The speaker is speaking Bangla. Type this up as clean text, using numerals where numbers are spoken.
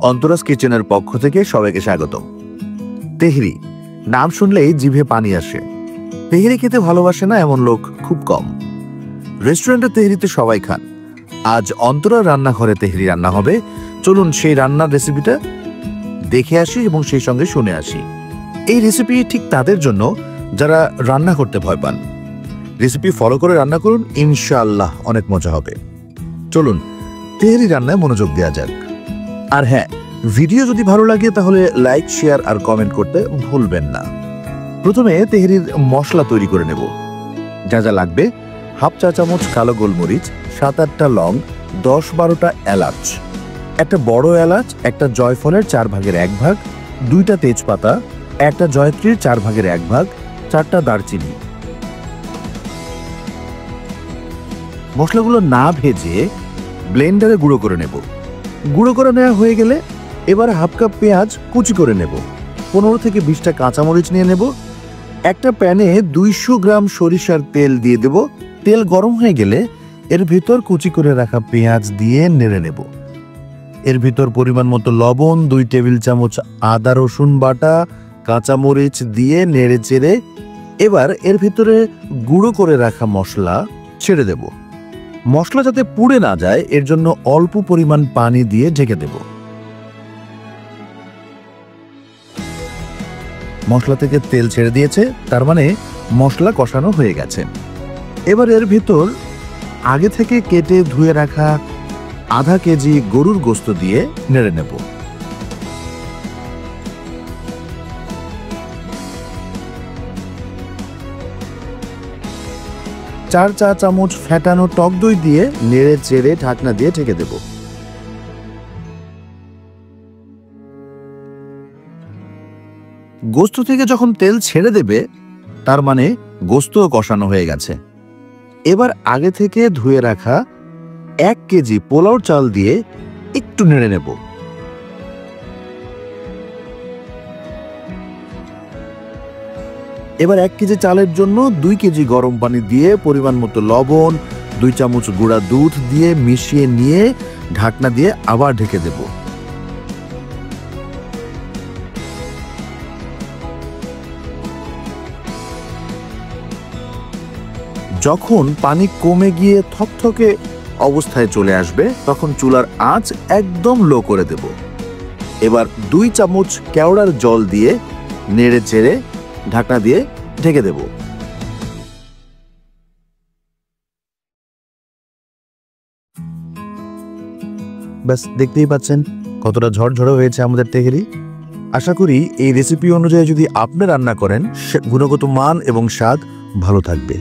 অন্তরাস কিচেনের পক্ষ থেকে সবাইকে স্বাগতম। তেহরি নাম শুনলেই জিভে পানি আসে। তেহরি খেতে ভালোবাসে না এমন লোক খুব কম। রেস্টুরেন্টে তেহরিতে সবাই খান। আজ অন্তরা রান্নাঘরে তেহরি রান্না হবে। চলুন সেই রান্নার রেসিপিটা দেখে আসি এবং সেই সঙ্গে শুনে আসি। এই রেসিপি ঠিক তাদের জন্য যারা রান্না করতে ভয় পান। রেসিপি ফলো করে রান্না করুন, ইনশাআল্লাহ অনেক মজা হবে। চলুন তেহরি রান্নায় মনোযোগ দেওয়া যাক। আর হ্যাঁ, ভিডিও যদি ভালো লাগে তাহলে লাইক, শেয়ার আর কমেন্ট করতে ভুলবেন না। প্রথমে তেহরির মশলা তৈরি করে নেব। যা যা লাগবে: হাফ চা চামচ কালো গোলমরিচ, 7-8টা লং, 10-12টা এলাচ, একটা বড় এলাচ, একটা জয়ফলের 4/1 ভাগ, 2টা তেজপাতা, একটা জয়ত্রীর 4/1 ভাগ, 4টা দারচিনি। মশলাগুলো না ভেজে ব্লেন্ডারে গুঁড়ো করে নেব। গুঁড়ো করে নেওয়া হয়ে গেলে এবার হাফ কাপ পেঁয়াজ কুচি করে নেব। 15 থেকে 20টা কাঁচামরিচ নিয়ে নেব। একটা প্যানে 200 গ্রাম সরিষার তেল দিয়ে দেব। তেল গরম হয়ে গেলে এর ভিতর কুচি করে রাখা পেঁয়াজ দিয়ে নেড়ে নেব। এর ভিতর পরিমাণ মতো লবণ, 2 টেবিল চামচ আদা রসুন বাটা, কাঁচামরিচ দিয়ে নেড়ে চেড়ে এবার এর ভিতরে গুঁড়ো করে রাখা মশলা ছেড়ে দেব। মশলা যাতে পুড়ে না যায় এর জন্য অল্প পরিমাণ পানি দিয়ে ঢেকে দেব। মশলা থেকে তেল ছেড়ে দিয়েছে, তার মানে মশলা কষানো হয়ে গেছে। এবার এর ভিতর আগে থেকে কেটে ধুয়ে রাখা আধা কেজি গরুর গোশত দিয়ে নেড়ে নেব। চার চা চামচ ফেটানো টক দই দিয়ে নেড়ে চেড়ে ঢাকনা দিয়ে ঢেকে দেব। গোশত থেকে যখন তেল ছেড়ে দেবে তার মানে গোশত কষানো হয়ে গেছে। এবার আগে থেকে ধুয়ে রাখা 1 কেজি পোলাও চাল দিয়ে একটু নেড়ে নেব। এবার 1 কেজি চালের জন্য 2 কেজি গরম পানি দিয়ে পরিমাণ মতো লবণ, 2 চামচ গুঁড়া দুধ দিয়ে মিশিয়ে নিয়ে ঢাকনা দিয়ে আবার ঢেকে দেব। যখন পানি কমে গিয়ে থকথকে অবস্থায় চলে আসবে তখন চুলার আঁচ একদম লো করে দেব। এবার 2 চামচ কেওড়ার জল দিয়ে নেড়ে চেড়ে ঢাকনা দিয়ে ঢেকে দেব। ব্যাস, দেখতেই পাচ্ছেন কতটা ঝরঝরে হয়েছে আমাদের তেহরি। আশা করি এই রেসিপি অনুযায়ী যদি আপনি রান্না করেন গুণগত মান এবং স্বাদ ভালো থাকবে।